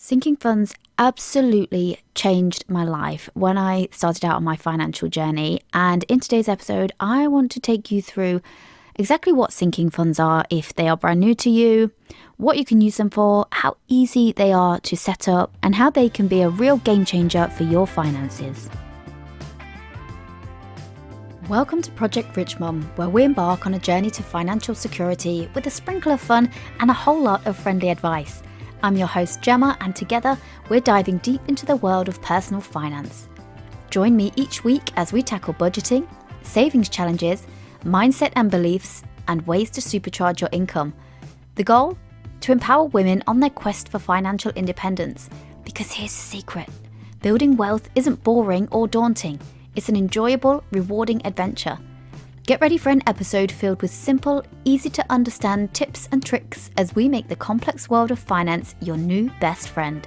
Sinking funds absolutely changed my life when I started out on my financial journey. And in today's episode, I want to take you through exactly what sinking funds are if they are brand new to you, what you can use them for, how easy they are to set up, and how they can be a real game changer for your finances. Welcome to Project Rich Mum, where we embark on a journey to financial security with a sprinkle of fun and a whole lot of friendly advice. I'm your host Gemma, and together we're diving deep into the world of personal finance. Join me each week as we tackle budgeting, savings challenges, mindset and beliefs, and ways to supercharge your income. The goal? To empower women on their quest for financial independence. Because here's the secret: building wealth isn't boring or daunting. It's an enjoyable, rewarding adventure. Get ready for an episode filled with simple, easy to understand tips and tricks as we make the complex world of finance your new best friend.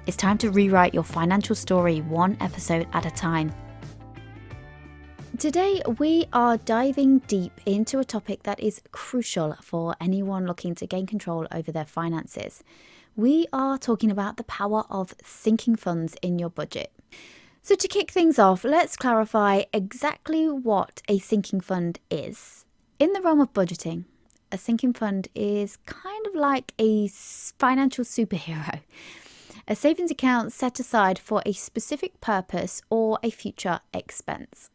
It's time to rewrite your financial story one episode at a time. Today, we are diving deep into a topic that is crucial for anyone looking to gain control over their finances. We are talking about the power of sinking funds in your budget. So to kick things off, let's clarify exactly what a sinking fund is. In the realm of budgeting, a sinking fund is kind of like a financial superhero. A savings account set aside for a specific purpose or a future expense.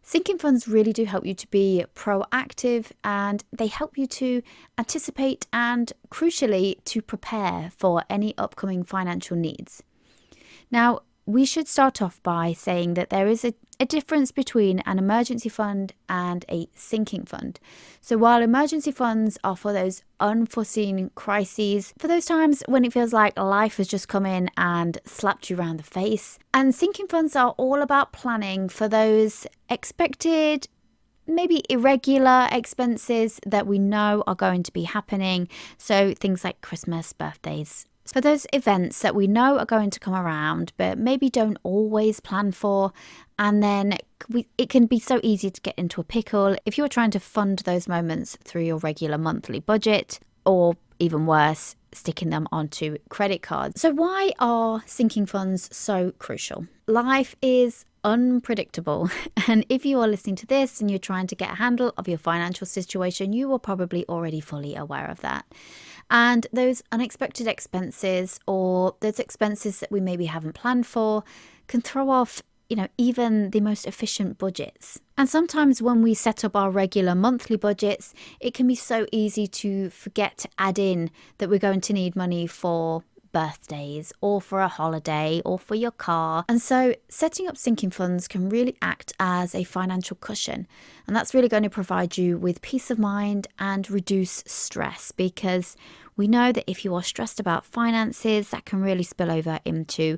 Sinking funds really do help you to be proactive, and they help you to anticipate and, crucially, to prepare for any upcoming financial needs. Now, we should start off by saying that there is a difference between an emergency fund and a sinking fund. So while emergency funds are for those unforeseen crises, for those times when it feels like life has just come in and slapped you around the face, and sinking funds are all about planning for those expected, maybe irregular expenses that we know are going to be happening. So things like Christmas, birthdays. For those events that we know are going to come around, but maybe don't always plan for, and then it can be so easy to get into a pickle if you're trying to fund those moments through your regular monthly budget, or even worse, sticking them onto credit cards. So why are sinking funds so crucial? Life is unpredictable, and if you are listening to this and you're trying to get a handle of your financial situation, you are probably already fully aware of that. And those unexpected expenses, or those expenses that we maybe haven't planned for, can throw off, even the most efficient budgets. And sometimes when we set up our regular monthly budgets, it can be so easy to forget to add in that we're going to need money for birthdays or for a holiday or for your car. And so setting up sinking funds can really act as a financial cushion. And that's really going to provide you with peace of mind and reduce stress, because we know that if you are stressed about finances, that can really spill over into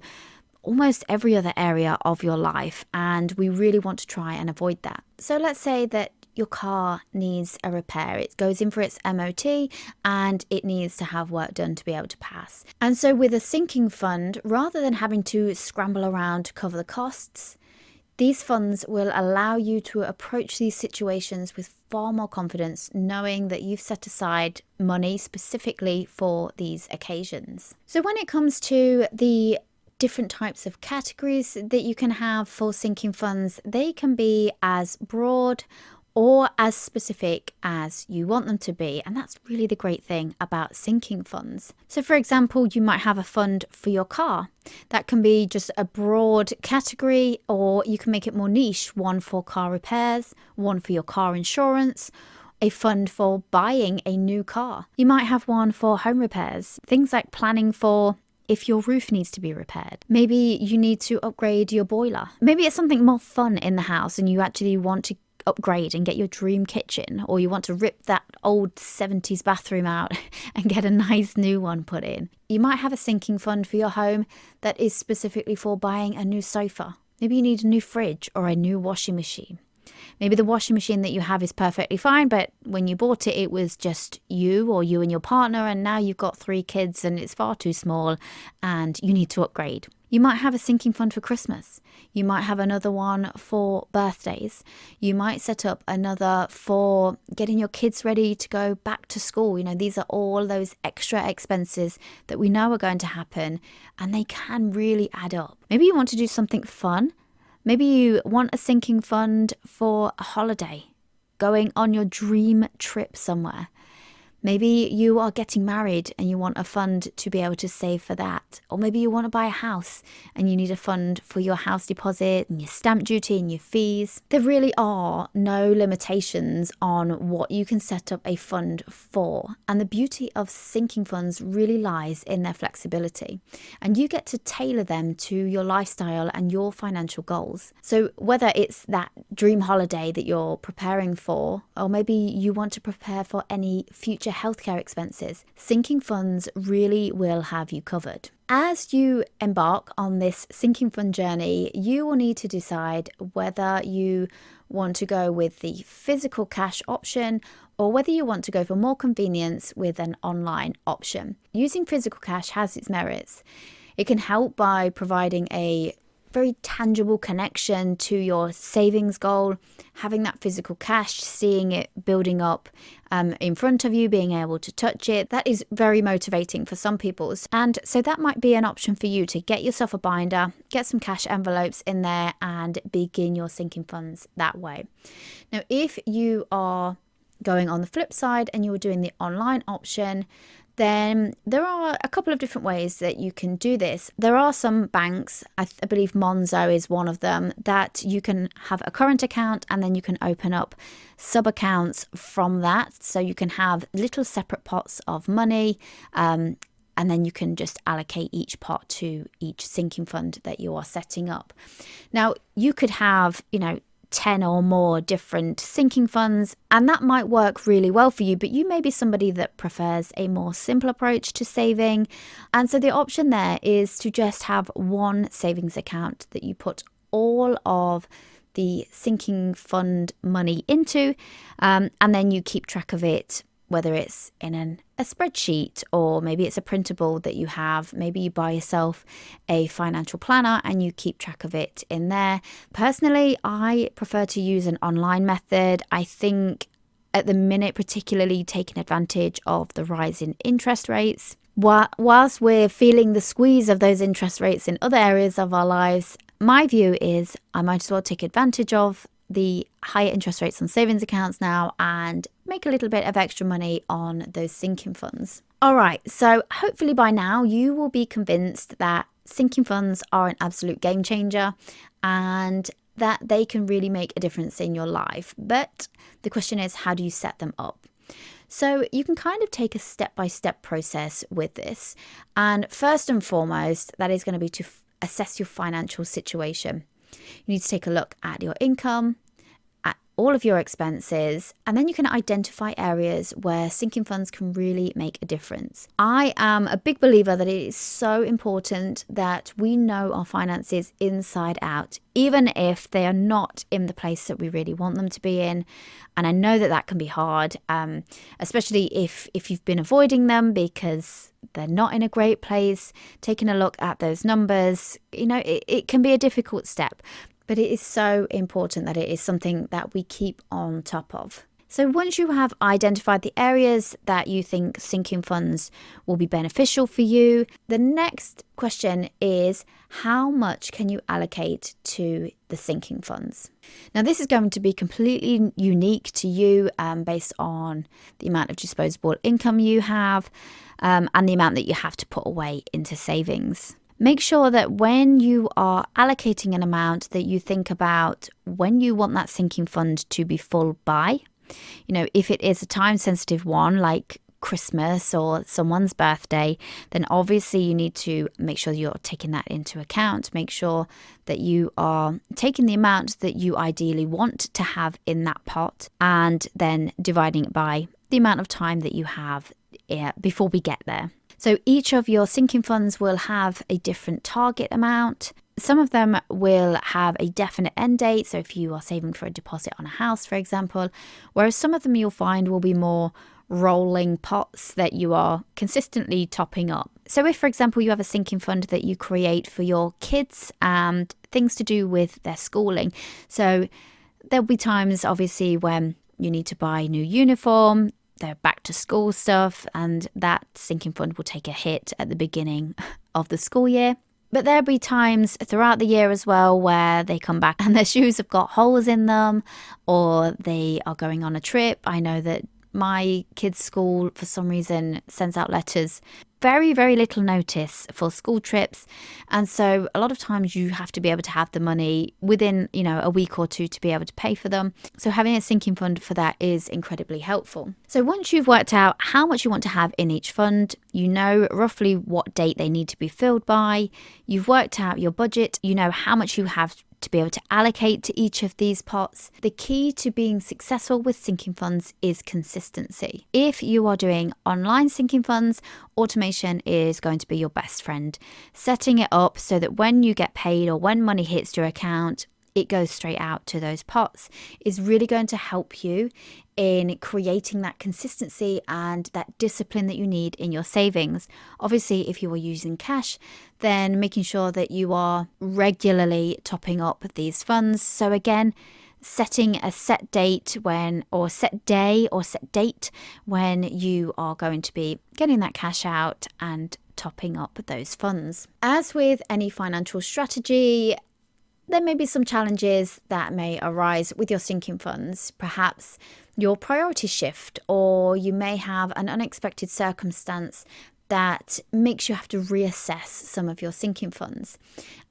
almost every other area of your life. And we really want to try and avoid that. So let's say that your car needs a repair. It goes in for its MOT and it needs to have work done to be able to pass. And so with a sinking fund, rather than having to scramble around to cover the costs, these funds will allow you to approach these situations with far more confidence, knowing that you've set aside money specifically for these occasions. So when it comes to the different types of categories that you can have for sinking funds, they can be as broad or as specific as you want them to be. And that's really the great thing about sinking funds. So for example, you might have a fund for your car. That can be just a broad category, or you can make it more niche. One for car repairs, one for your car insurance, a fund for buying a new car. You might have one for home repairs, things like planning for if your roof needs to be repaired. Maybe you need to upgrade your boiler. Maybe it's something more fun in the house and you actually want to upgrade and get your dream kitchen, or you want to rip that old 70s bathroom out and get a nice new one put in. You might have a sinking fund for your home that is specifically for buying a new sofa. Maybe you need a new fridge or a new washing machine. Maybe the washing machine that you have is perfectly fine, but when you bought it, it was just you or you and your partner, and now you've got 3 kids and it's far too small and you need to upgrade. You might have a sinking fund for Christmas. You might have another one for birthdays. You might set up another for getting your kids ready to go back to school. These are all those extra expenses that we know are going to happen, and they can really add up. Maybe you want to do something fun. Maybe you want a sinking fund for a holiday, going on your dream trip somewhere. Maybe you are getting married and you want a fund to be able to save for that. Or maybe you want to buy a house and you need a fund for your house deposit and your stamp duty and your fees. There really are no limitations on what you can set up a fund for. And the beauty of sinking funds really lies in their flexibility. And you get to tailor them to your lifestyle and your financial goals. So whether it's that dream holiday that you're preparing for, or maybe you want to prepare for any future healthcare expenses, sinking funds really will have you covered. As you embark on this sinking fund journey, you will need to decide whether you want to go with the physical cash option or whether you want to go for more convenience with an online option. Using physical cash has its merits. It can help by providing a very tangible connection to your savings goal, having that physical cash, seeing it building up in front of you, being able to touch it. That is very motivating for some people. And so that might be an option for you to get yourself a binder, get some cash envelopes in there and begin your sinking funds that way. Now, if you are going on the flip side and you're doing the online option, then there are a couple of different ways that you can do this. There are some banks, I believe Monzo is one of them, that you can have a current account and then you can open up sub-accounts from that. So you can have little separate pots of money and then you can just allocate each pot to each sinking fund that you are setting up. Now, you could have, 10 or more different sinking funds, and that might work really well for you, but you may be somebody that prefers a more simple approach to saving. And so the option there is to just have one savings account that you put all of the sinking fund money into, and then you keep track of it, whether it's in a spreadsheet or maybe it's a printable that you have. Maybe you buy yourself a financial planner and you keep track of it in there. Personally, I prefer to use an online method. I think at the minute, particularly taking advantage of the rise in interest rates, whilst we're feeling the squeeze of those interest rates in other areas of our lives, my view is I might as well take advantage of the higher interest rates on savings accounts now and make a little bit of extra money on those sinking funds. All right, so hopefully by now you will be convinced that sinking funds are an absolute game changer and that they can really make a difference in your life. But the question is, how do you set them up? So you can kind of take a step-by-step process with this. And first and foremost, that is going to be to assess your financial situation. You need to take a look at your income, at all of your expenses, and then you can identify areas where sinking funds can really make a difference. I am a big believer that it is so important that we know our finances inside out, even if they are not in the place that we really want them to be in. And I know that that can be hard, especially if you've been avoiding them because they're not in a great place. Taking a look at those numbers, it can be a difficult step, but it is so important that it is something that we keep on top of. So once you have identified the areas that you think sinking funds will be beneficial for you, the next question is, how much can you allocate to the sinking funds? Now, this is going to be completely unique to you based on the amount of disposable income you have and the amount that you have to put away into savings. Make sure that when you are allocating an amount that you think about when you want that sinking fund to be full by. If it is a time-sensitive one like Christmas or someone's birthday, then obviously you need to make sure you're taking that into account. Make sure that you are taking the amount that you ideally want to have in that pot and then dividing it by the amount of time that you have before we get there. So each of your sinking funds will have a different target amount. Some of them will have a definite end date. So if you are saving for a deposit on a house, for example, whereas some of them you'll find will be more rolling pots that you are consistently topping up. So if, for example, you have a sinking fund that you create for your kids and things to do with their schooling. So there'll be times, obviously, when you need to buy new uniform, their back to school stuff, and that sinking fund will take a hit at the beginning of the school year. But there'll be times throughout the year as well where they come back and their shoes have got holes in them, or they are going on a trip. I know that my kids' school, for some reason, sends out letters very, very little notice for school trips. And so a lot of times you have to be able to have the money within, a week or two to be able to pay for them. So having a sinking fund for that is incredibly helpful. So once you've worked out how much you want to have in each fund, you know roughly what date they need to be filled by, you've worked out your budget, you know how much you have to be able to allocate to each of these pots. The key to being successful with sinking funds is consistency. If you are doing online sinking funds, automation is going to be your best friend. Setting it up so that when you get paid or when money hits your account, it goes straight out to those pots is really going to help you in creating that consistency and that discipline that you need in your savings. Obviously, if you are using cash, then making sure that you are regularly topping up these funds. So again, setting a set date or set date when you are going to be getting that cash out and topping up those funds. As with any financial strategy, there may be some challenges that may arise with your sinking funds. Perhaps your priorities shift, or you may have an unexpected circumstance that makes you have to reassess some of your sinking funds.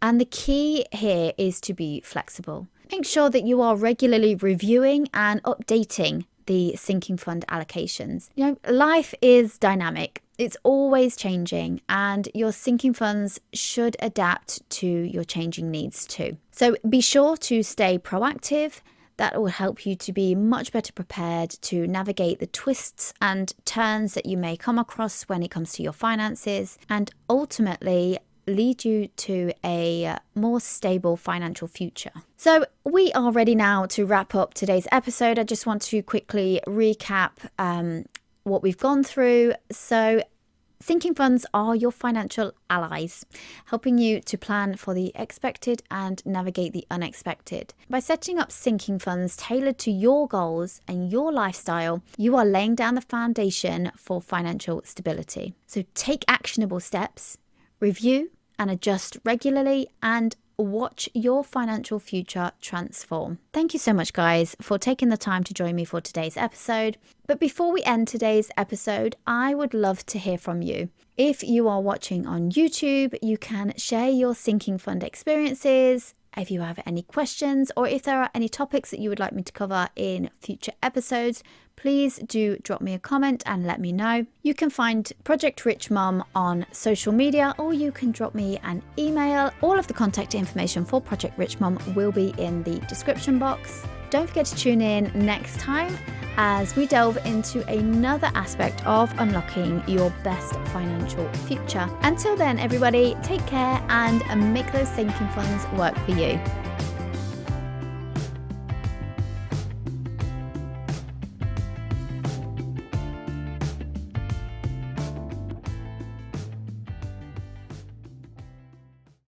And the key here is to be flexible. Make sure that you are regularly reviewing and updating the sinking fund allocations. Life is dynamic. It's always changing, and your sinking funds should adapt to your changing needs too. So be sure to stay proactive. That will help you to be much better prepared to navigate the twists and turns that you may come across when it comes to your finances, and ultimately lead you to a more stable financial future. So we are ready now to wrap up today's episode. I just want to quickly recap what we've gone through. So sinking funds are your financial allies, helping you to plan for the expected and navigate the unexpected. By setting up sinking funds tailored to your goals and your lifestyle, you are laying down the foundation for financial stability. So take actionable steps, review and adjust regularly, and watch your financial future transform. Thank you so much, guys, for taking the time to join me for today's episode. But before we end today's episode, I would love to hear from you. If you are watching on YouTube, you can share your sinking fund experiences. If you have any questions, or if there are any topics that you would like me to cover in future episodes, please do drop me a comment and let me know. You can find Project Rich Mum on social media, or you can drop me an email. All of the contact information for Project Rich Mum will be in the description box. Don't forget to tune in next time as we delve into another aspect of unlocking your best financial future. Until then, everybody, take care and make those sinking funds work for you.